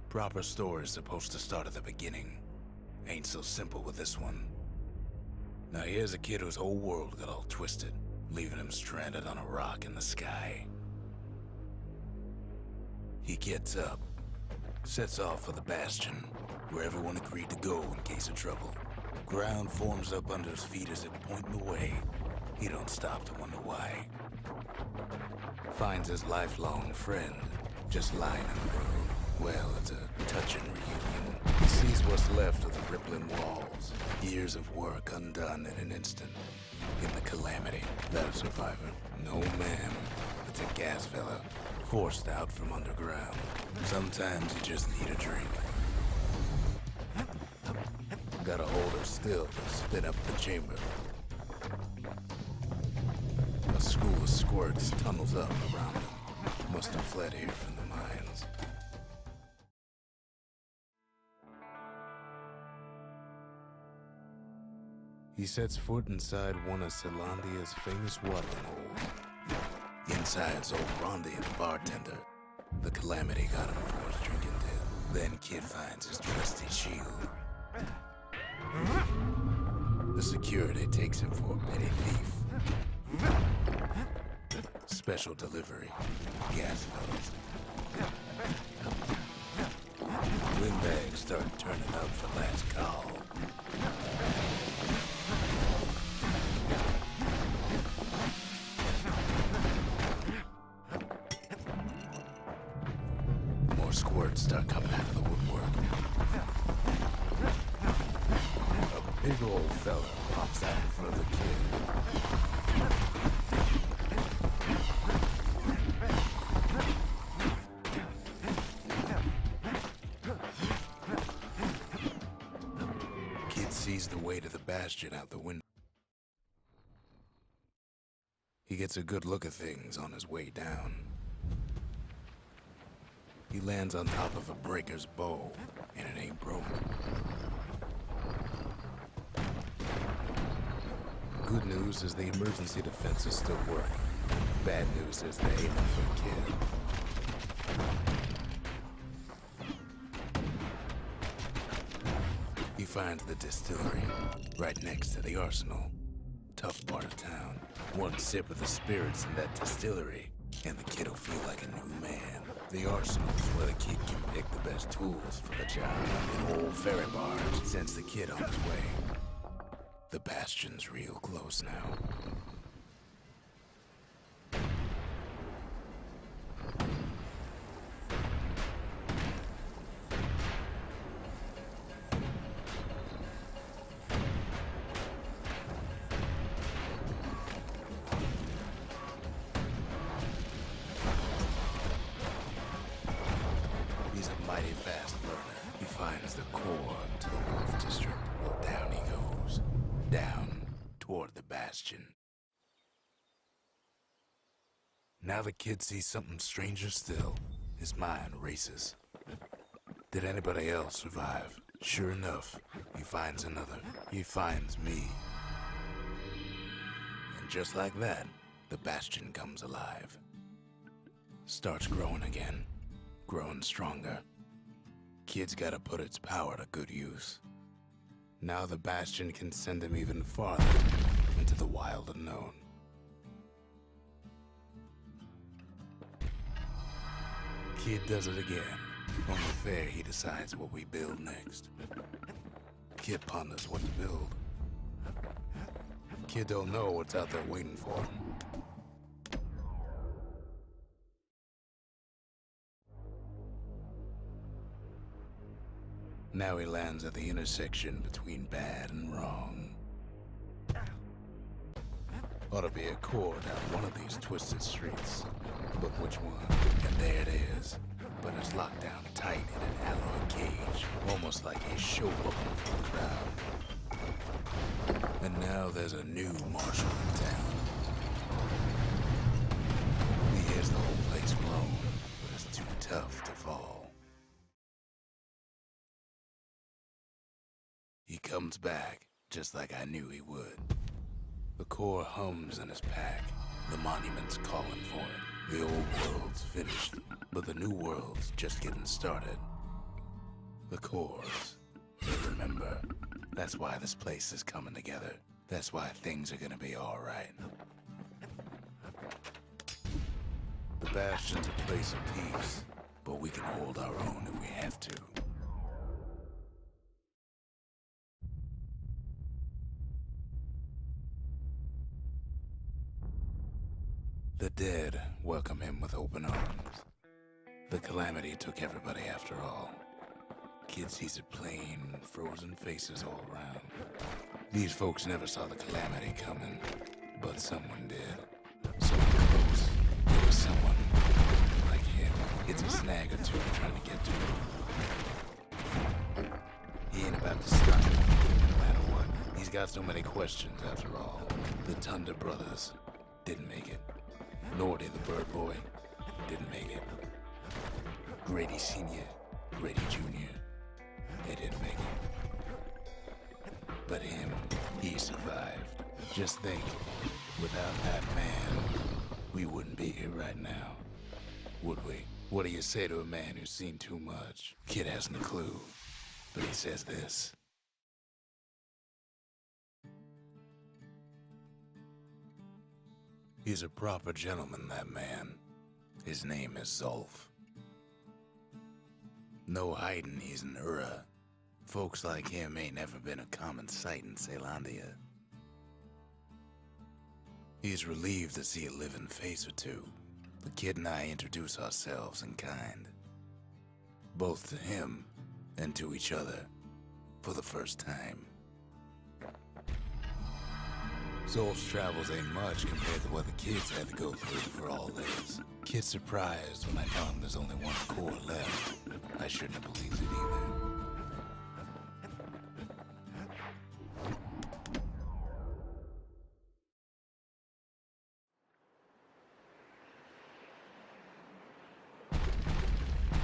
Proper story's supposed to start at the beginning. Ain't so simple with this one. Now here's a kid whose whole world got all twisted, leaving him stranded on a rock in the sky. He gets up, sets off for the Bastion, where everyone agreed to go in case of trouble. Ground forms up under his feet as if pointing the way. He don't stop to wonder why. Finds his lifelong friend, just lying in the road. Well, it's a touching reunion. He sees what's left of the rippling walls. Years of work undone in an instant. In the calamity, that a survivor? No, ma'am. It's a gas fella, forced out from underground. Sometimes you just need a drink. Gotta hold her still to spin up the chamber. A school of squirts tunnels up around him. Must have fled here from the mines. He sets foot inside one of Zealandia's famous watering holes. Inside's old Rondi and the bartender. The calamity got him for his drinking debt. Then Kid finds his trusty shield. The security takes him for a petty thief. Special delivery. Gas fellas. Windbags start turning up for last call. More squirts start coming out of the woodwork. A big old fella pops out in front of the kid. Kid sees the way to the Bastion out the window. He gets a good look at things on his way down. He lands on top of a breaker's bow, and it ain't broke. Good news is the emergency defenses still work. Bad news is they're aiming for the kid. He finds the distillery, right next to the arsenal. Tough part of town. One sip of the spirits in that distillery, and the kid'll feel like a new man. The arsenal is where the kid can pick the best tools for the job. An old ferry barge sends the kid on his way. The Bastion's real close now. He's a mighty fast learner. He finds the core to the Wolf District. Well, down he goes. Down toward the Bastion. Now the kid sees something stranger still. His mind races. Did anybody else survive? Sure enough, he finds another. He finds me. And just like that, the Bastion comes alive. Starts growing again. Growing stronger. Kid's gotta put its power to good use. Now the Bastion can send him even farther into the wild unknown. Kid does it again. On the fair, he decides what we build next. Kid ponders what to build. Kid don't know what's out there waiting for him. Now he lands at the intersection between bad and wrong. Ought to be a core down one of these twisted streets. But which one? And there it is. But it's locked down tight in an alloy cage, almost like he's showboating for the crowd. And now there's a new marshal in town. He hears the whole place groan, but it's too tough to fall. He comes back, just like I knew he would. The core hums in his pack. The monument's calling for it. The old world's finished, but the new world's just getting started. The cores. But remember, that's why this place is coming together. That's why things are gonna be alright. The Bastion's a place of peace, but we can hold our own if we have to. The dead welcome him with open arms. The calamity took everybody after all. Kid sees it plain, frozen faces all around. These folks never saw the calamity coming, but someone did. Someone close. There was someone like him. It's a snag or two trying to get to him. He ain't about to stop, no matter what. He's got so many questions after all. The Thunder brothers didn't make it. Lordy the Bird Boy didn't make it. Grady Sr., Grady Jr., they didn't make it. But him, he survived. Just think, without that man, we wouldn't be here right now, would we? What do you say to a man who's seen too much? Kid hasn't a clue, but he says this. He's a proper gentleman, that man. His name is Zolf. No hiding he's an Ura. Folks like him ain't never been a common sight in Caelondia. He's relieved to see a living face or two. The kid and I introduce ourselves in kind. Both to him and to each other for the first time. Zolf's travels ain't much compared to what the kids had to go through for all this. Kid's surprised when I tell him there's only one core left. I shouldn't have believed it either.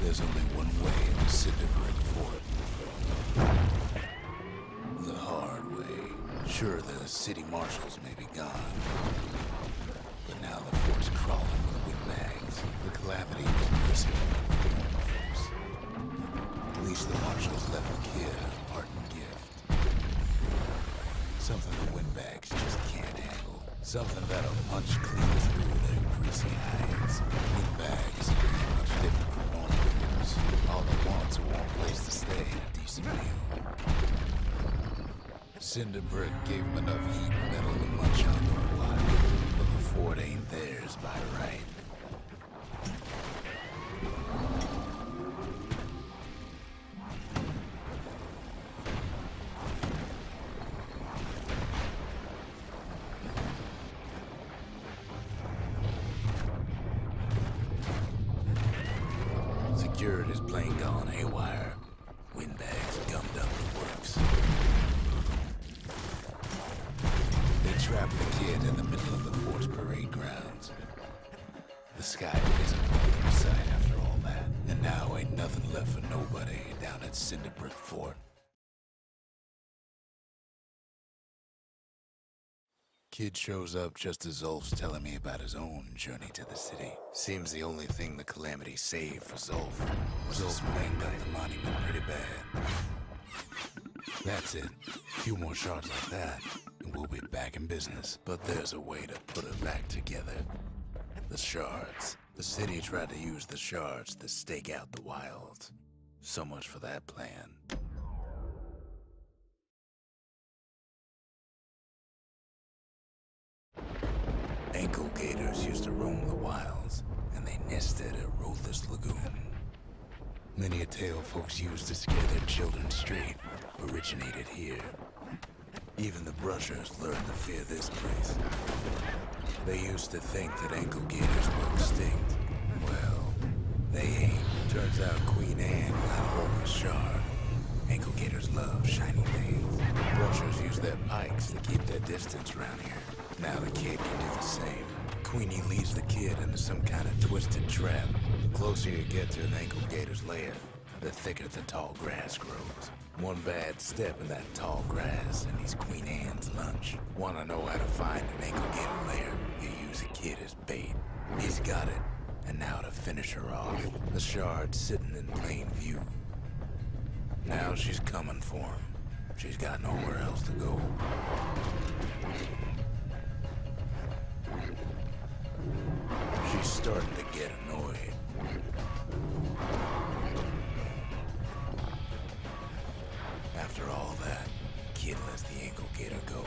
There's only one way to Cinderbrick Fort. The hard way. Sure, the city marshals may be gone, but now the fort's crawling with windbags. The calamity was mercy for normal folks. At least the marshals left a kid a parting gift. Something the windbags just can't handle. Something that'll punch clean through their greasy hides. Windbags ain't much different from normal folks. All they want's a warm place to stay and a decent meal. Cinderbrick gave him enough heat and metal to munch on for a while, but the fort ain't theirs by right. Security's plane gone haywire. Windbags gummed up the works. Trapped the kid in the middle of the fort's parade grounds. The sky isn't welcome sight after all that, and now ain't nothing left for nobody down at Cinderbrick Fort. Kid shows up just as Zolf's telling me about his own journey to the city. Seems the only thing the calamity saved for Zolf was Zolf banged up the monument pretty bad. That's it. A few more shards like that, and we'll be back in business. But there's a way to put it back together. The shards. The city tried to use the shards to stake out the wilds. So much for that plan. Ankle gators used to roam the wilds, and they nested at Rothless Lagoon. Many a tale folks used to scare their children straight originated here. Even the brushers learned to fear this place. They used to think that ankle gators were extinct. Well, they ain't. Turns out Queen Anne got a hold of a shard. Ankle gators love shiny things. Brushers use their pikes to keep their distance around here. Now the kid can do the same. Queenie leads the kid into some kind of twisted trap. The closer you get to an ankle gator's lair, the thicker the tall grass grows. One bad step in that tall grass and he's Queen Anne's lunch. Want to know how to find an ankle gator lair? You use a kid as bait. He's got it. And now to finish her off, the shard's sitting in plain view. Now she's coming for him. She's got nowhere else to go. She's starting to get annoyed. After all that, Kid lets the ankle gator go.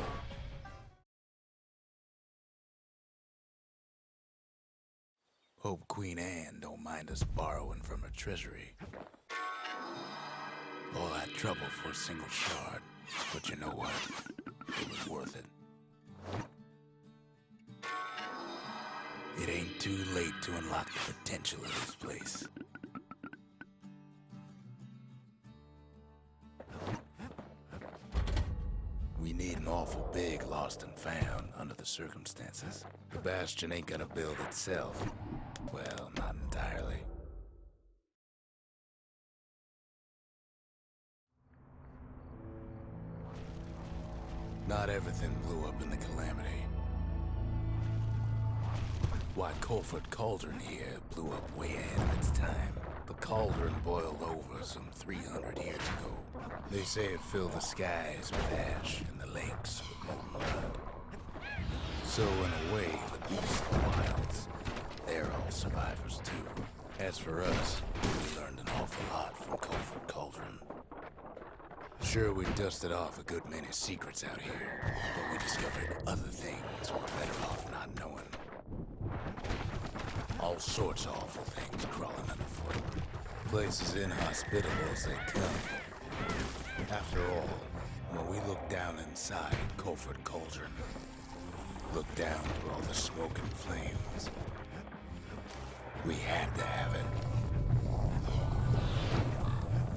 Hope Queen Anne don't mind us borrowing from her treasury. All that trouble for a single shard, but you know what? It was worth it. It ain't too late to unlock the potential of this place. We need an awful big lost and found under the circumstances. The Bastion ain't gonna build itself. Well, not entirely. Not everything blew up in the calamity. Why, Colford Cauldron here blew up way ahead of its time. The cauldron boiled over some 300 years ago. They say it filled the skies with ash and the lakes with molten mud. So in a way, the beasts of the wilds, they're all survivors too. As for us, we learned an awful lot from Colford Cauldron. Sure, we dusted off a good many secrets out here, but we discovered other things we're better off not knowing. All sorts of awful things crawling underfoot. Places inhospitable as they come. After all, when we look down inside Colford Cauldron, look down through all the smoke and flames, we had to have it.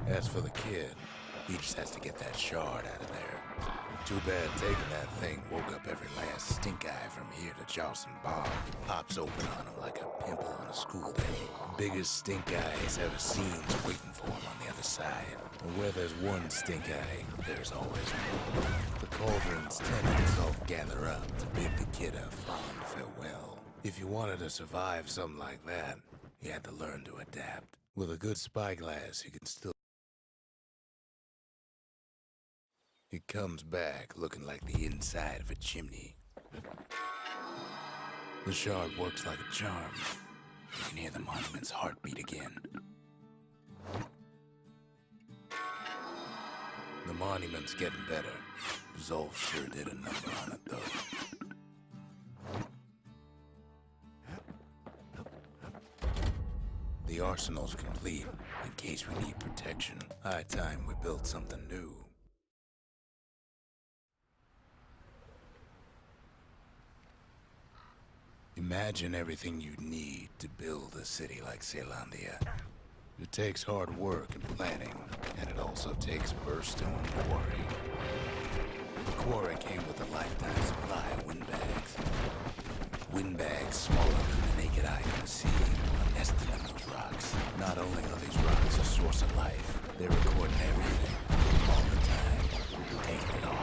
As for the kid, he just has to get that shard out of there. Too bad taking that thing woke up every last stink eye from here to Charleston Bar. Pops open on him like a pimple on a school day. Biggest stink eye he's ever seen's waiting for him on the other side. And where there's one stink eye, there's always more. The cauldron's tenants all gather up to bid the kid a fond farewell. If you wanted to survive something like that, you had to learn to adapt. With a good spyglass, you can still... He comes back looking like the inside of a chimney. The shard works like a charm. You can hear the monument's heartbeat again. The monument's getting better. Zolf sure did a number on it, though. The arsenal's complete, in case we need protection. High time we built something new. Imagine everything you'd need to build a city like Zealandia. It takes hard work and planning, and it also takes Bastion quarry. The quarry came with a lifetime supply of windbags. Windbags smaller than the naked eye can see, nested in those rocks. Not only are these rocks a source of life, they're recording everything, all the time, taking it all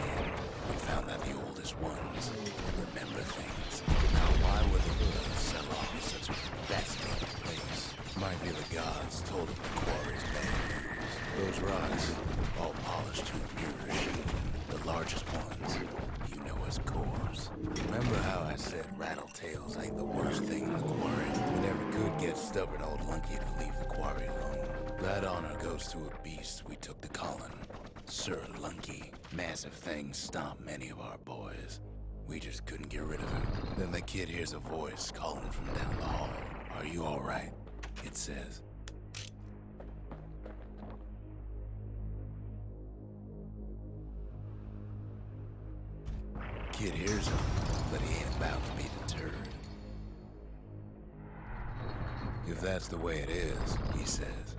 in. We found that the oldest ones remember things. Now, why would the world sell off such a fascinating place? Might be the gods told them the quarry's bad news. Those rocks, all polished to a pure sheen. The largest ones, you know as cores. Remember how I said rattletails ain't the worst thing in the quarry? We never could get stubborn old Lunky to leave the quarry alone. That honor goes to a beast we took to calling, SCREW LUNKY. Massive things stomped many of our boys. We just couldn't get rid of him. Then the kid hears a voice calling from down the hall. Are you all right? It says. Kid hears him, but he ain't about to be deterred. If that's the way it is, he says,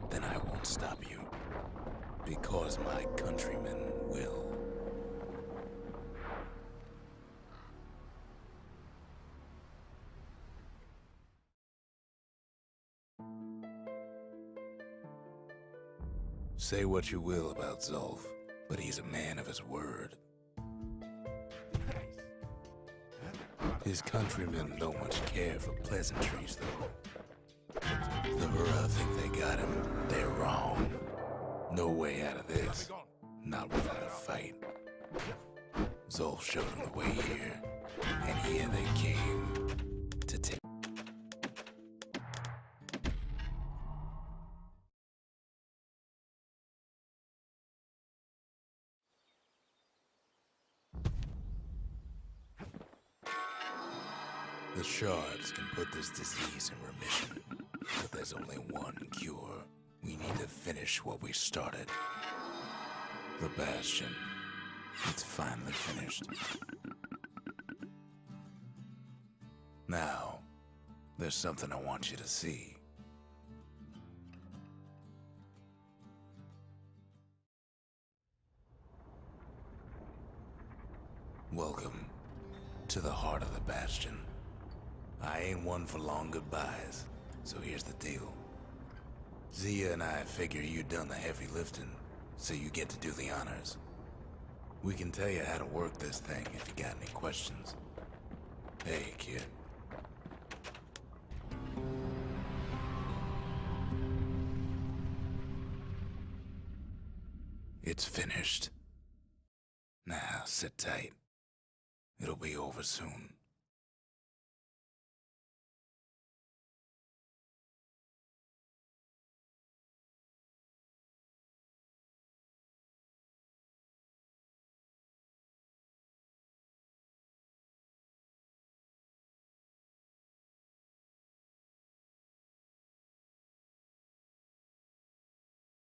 then I won't stop you. Because my countrymen will. Say what you will about Zolf, but he's a man of his word. His countrymen don't much care for pleasantries, though. The Hura think they got him. They're wrong. No way out of this. Not without a fight. Zolf showed them the way here, and here they came to take. The shards can put this disease in remission, but there's only one cure. We need to finish what we started. The Bastion. It's finally finished. Now, there's something I want you to see. Welcome to the heart of the Bastion. I ain't one for long goodbyes, so here's the deal. Zia and I figure you done the heavy lifting, so you get to do the honors. We can tell you how to work this thing if you got any questions. Hey, kid. It's finished. Now, sit tight. It'll be over soon.